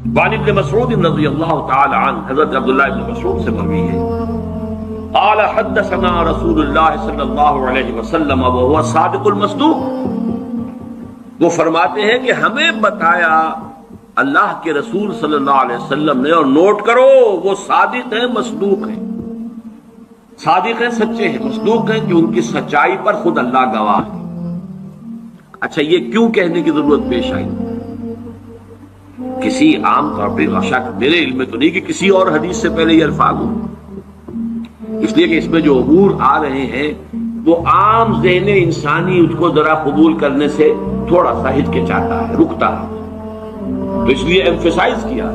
وعن ابن مسعود رضی اللہ تعالی عنہ، حضرت عبداللہ ابن مسعود سے مروی ہے، قال حدثنا رسول اللہ صلی اللہ علیہ وسلم وهو صادق المصدوق، وہ فرماتے ہیں کہ ہمیں بتایا اللہ کے رسول صلی اللہ علیہ وسلم نے، اور نوٹ کرو وہ صادق ہیں مصدوق ہیں، صادق ہیں سچے ہیں، مصدوق ہیں کہ ان کی سچائی پر خود اللہ گواہ ہے۔ اچھا یہ کیوں کہنے کی ضرورت پیش آئی؟ کسی عام طور پہ شک میرے علم میں تو نہیں کہ کسی اور حدیث سے پہلے یہ الفاظ ہوں، اس لیے کہ اس میں جو امور آ رہے ہیں وہ عام ذہن انسانی اس کو ذرا قبول کرنے سے تھوڑا سا ہچکچاتا ہے، رکتا ہے، تو اس لیے ایمفیسائز کیا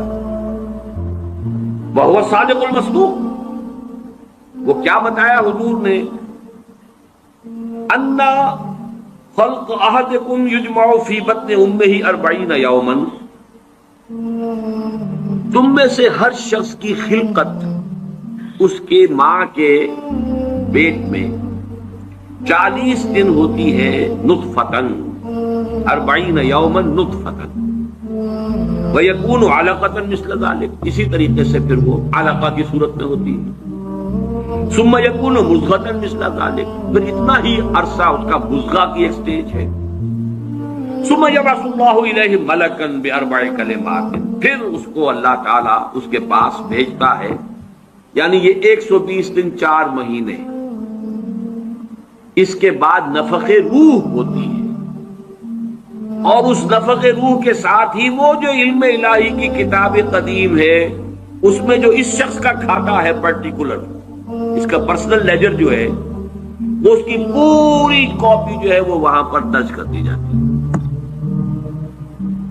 وہو صادق المصدوق۔ وہ کیا بتایا حضور نے؟ انا خلق احدکم یجمع فی بطن امہ 40 یوما، تم میں سے ہر شخص کی خلقت اس کے ماں کے پیٹ میں 40 دن ہوتی ہے، نطفتن 40 یوما نطفتن، ویکون علقۃ مثل ذلک، اسی طریقے سے پھر وہ علقہ کی صورت میں ہوتی ہے، ثم یکون مضغۃ مثل ذلک، پھر اتنا ہی عرصہ اس کا مضغہ کی ایک سٹیج ہے، ثم یبعث اللہ الیہ ملکا باربع کلمات، پھر اس کو اللہ تعالیٰ اس کے پاس بھیجتا ہے، یعنی یہ 120 دن 4 مہینے، اس کے بعد نفخ روح ہوتی ہے، اور اس نفخ روح کے ساتھ ہی وہ جو علم الہی کی کتاب قدیم ہے اس میں جو اس شخص کا کھاتا ہے پرٹیکولر، اس کا پرسنل لیجر جو ہے، وہ اس کی پوری کاپی جو ہے وہ وہاں پر درج کر دی جاتی ہے،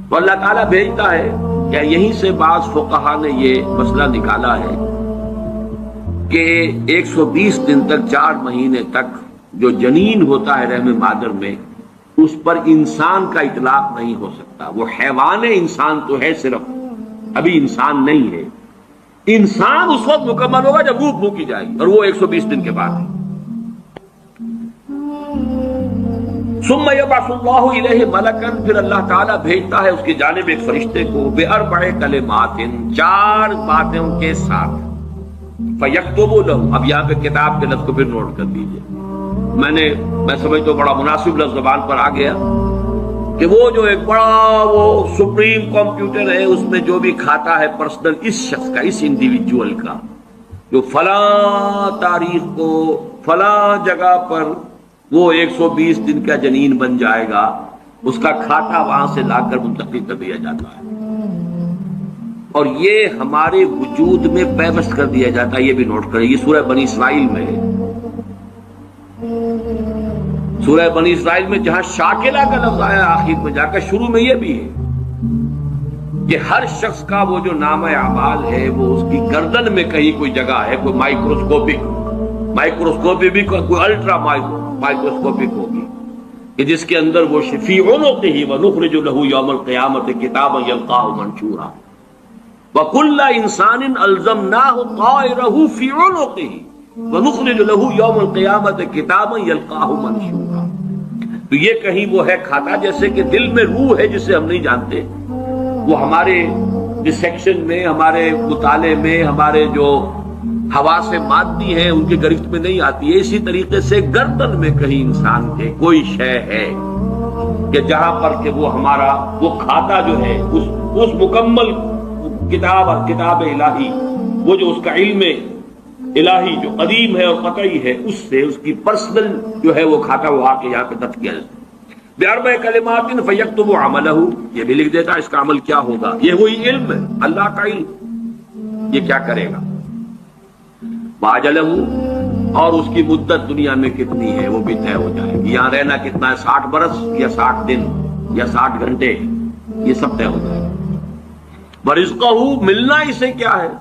تو اللہ تعالیٰ بھیجتا ہے۔ کیا یہیں سے بعض فقہا نے یہ مسئلہ نکالا ہے کہ 120 دن تک 4 مہینے تک جو جنین ہوتا ہے رحم مادر میں، اس پر انسان کا اطلاق نہیں ہو سکتا، وہ حیوان انسان تو ہے صرف، ابھی انسان نہیں ہے، انسان اس وقت مکمل ہوگا جب روح پھونکی جائے گی، اور وہ 120 دن کے بعد ہے۔ ثم یبعث اللہ الیہ ملکا، پھر اللہ تعالیٰ بھیجتا ہے اس کی جانب ایک فرشتے کو، باربع کلمات، 4 باتوں کے ساتھ، فیکتب لہ، اب یہاں پہ کتاب کے لفظ کو پھر نوٹ کر لیجیے، میں سمجھتا ہوں بڑا مناسب لفظ زبان پر آ گیا کہ وہ جو ایک بڑا وہ سپریم کمپیوٹر ہے، اس میں جو بھی کھاتا ہے پرسنل اس شخص کا، اس انڈیویجول کا، جو فلاں تاریخ کو فلاں جگہ پر وہ 120 دن کا جنین بن جائے گا، اس کا کھاتا وہاں سے لا کر منتقل کر دیا جاتا ہے، اور یہ ہمارے وجود میں پیوست کر دیا جاتا ہے۔ یہ بھی نوٹ کریں، یہ سورہ بنی اسرائیل میں ہے، سورہ بنی اسرائیل میں جہاں شاکلہ کا لفظ آیا آخر میں جا کر، شروع میں یہ بھی ہے کہ ہر شخص کا وہ جو نامہ اعمال ہے وہ اس کی گردن میں کہیں کوئی جگہ ہے، کوئی مائکروسکوپی بھی کوئی الٹرا مائکروسکوپک ہوگی کہ جس کے اندر وہ فی عنقہ ونخرج لہ یوم القیامۃ کتابا یلقاہ منشورا وکل انسان الزمناہ طائرہ فی عنقہ ونخرج لہ یوم القیامۃ کتابا یلقاہ منشورا۔ تو یہ کہیں وہ ہے کھاتا، جیسے کہ دل میں روح ہے جسے ہم نہیں جانتے، وہ ہمارے ڈسیکشن میں، ہمارے مطالعے میں، ہمارے جو حواس مادی ہیں ان کی گرفت میں نہیں آتی ہے، اسی طریقے سے گردن میں کہیں انسان کے کوئی شے ہے کہ جہاں پر کہ وہ ہمارا وہ کھاتا جو ہے اس مکمل کتاب الہی، وہ جو اس کا علم الہی جو قدیم ہے اور قطعی ہے، اس سے اس کی پرسنل جو ہے وہ کھاتا وہ آ کے یہاں پہ درج کیا جاتا ہے۔ باربع کلمات فیکتب عملہ، یہ بھی لکھ دیتا ہے اس کا عمل کیا ہوگا، یہ وہی علم ہے، اللہ کا علم، یہ کیا کرے گا، واجلہ، اور اس کی مدت دنیا میں کتنی ہے وہ بھی طے ہو جائے گی، یہاں رہنا کتنا ہے، 60 برس یا 60 دن یا 60 گھنٹے، یہ سب طے ہو جائے گا۔ ورزقہ، ملنا اسے کیا ہے،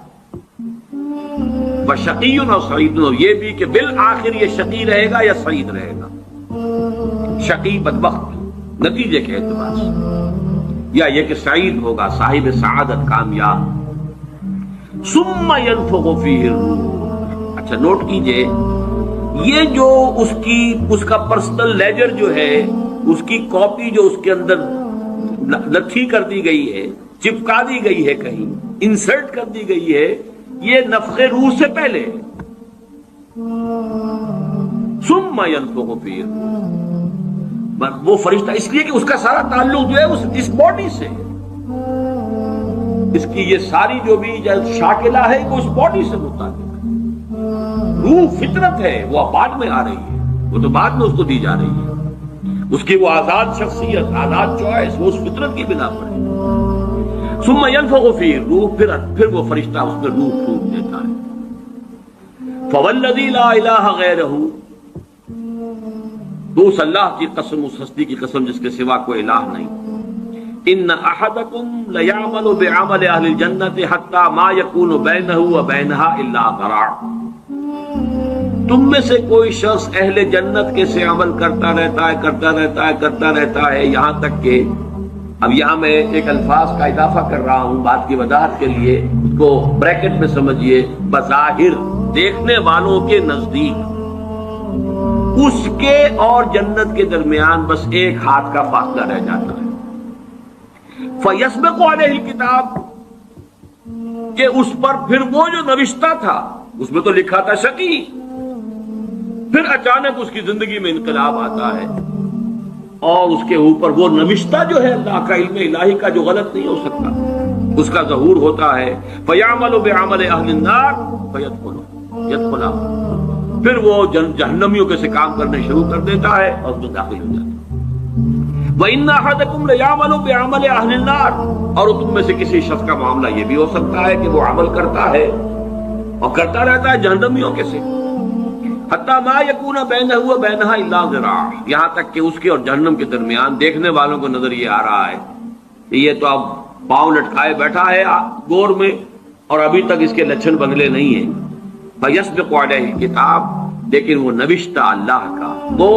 وشقی و سعید، یہ بھی کہ بالآخر یہ شقی رہے گا یا سعید رہے گا، شقی بدبخت نتیجے کے اعتبار سے، یا یہ کہ سعید ہوگا صاحب سعادت کامیاب۔ ثم ينفخ فیہ الروح، اچھا نوٹ کیجئے، یہ جو اس کا پرسنل لیجر جو ہے، اس کی کاپی جو اس کے اندر لکھی کر دی گئی ہے، چپکا دی گئی ہے، کہیں انسرٹ کر دی گئی ہے، یہ نفخ روح سے پہلے. ثم ينفخ فيه، وہ فرشتہ اس لیے کہ اس کا سارا تعلق جو ہے اس باڈی سے، اس کی یہ ساری جو بھی شاکلہ ہے وہ اس باڈی سے متعلق ہے. روح فطرت ہے، وہ بعد میں آ رہی ہے، وہ تو بعد میں اس کو دی جا رہی ہے. اس کی وہ آزاد شخصیت، آزاد چوائس، وہ اس فطرت کی بنا پر ہے. ثم ينفخ فيه روح، پھر وہ فرشتہ اس میں روح پھونک دیتا ہے. فوالذی لا الہ غیرہ، تو اس اللہ کی قسم، اس ہستی کی قسم جس کے سوا کوئی الہ نہیں. ان احدکم لیعمل بعمل اہل الجنۃ حتی ما یکون بینہ وبینہا الا ذراع، تم میں سے کوئی شخص اہل جنت کے سے عمل کرتا رہتا ہے یہاں تک کہ، اب یہاں میں ایک الفاظ کا اضافہ کر رہا ہوں بات کی وضاحت کے لیے، اس کو بریکٹ میں سمجھیے، بظاہر دیکھنے والوں کے نزدیک اس کے اور جنت کے درمیان بس ایک ہاتھ کا فاصلہ رہ جاتا ہے. فَيَسْبِقُ عَلَيْهِ الْكِتَابُ، کہ اس پر پھر وہ جو نوشتہ تھا، اس میں تو لکھا تھا شقی، پھر اچانک اس کی زندگی میں انقلاب آتا ہے اور اس کے اوپر وہ نوشتہ جو ہے اللہ کا علم الہی کا جو غلط نہیں ہو سکتا، اس کا ظہور ہوتا ہے. فَيَعْمَلُ بِعَمَلِ أَهْلِ النَّارِ فَيَدْخُلُ، پھر وہ جہنمیوں کے سے کام کرنے شروع کر دیتا ہے اور اس میں داخل ہو جاتا ہے. وَإِنَّ أَحَدَكُمْ لَيَعْمَلُ بِعَمَلِ أَهْلِ النَّارِ، اور تم میں سے کسی شخص کا معاملہ یہ بھی ہو سکتا ہے کہ وہ عمل کرتا ہے اور کرتا رہتا ہے جہنمیوں کے سے. حتی ما یکون بینہ وبینہا الا ذراع، یہاں تک کہ اس کے اور جہنم کے درمیان دیکھنے والوں کو نظر یہ آ رہا ہے کہ یہ تو اب پاؤں لٹکائے بیٹھا ہے گور میں اور ابھی تک اس کے لچھن بنگلے نہیں ہیں. فَيَسْبِقُ عَلَيْهِ الْكِتَابُ، لیکن وہ نوشتہ اللہ کا، وہ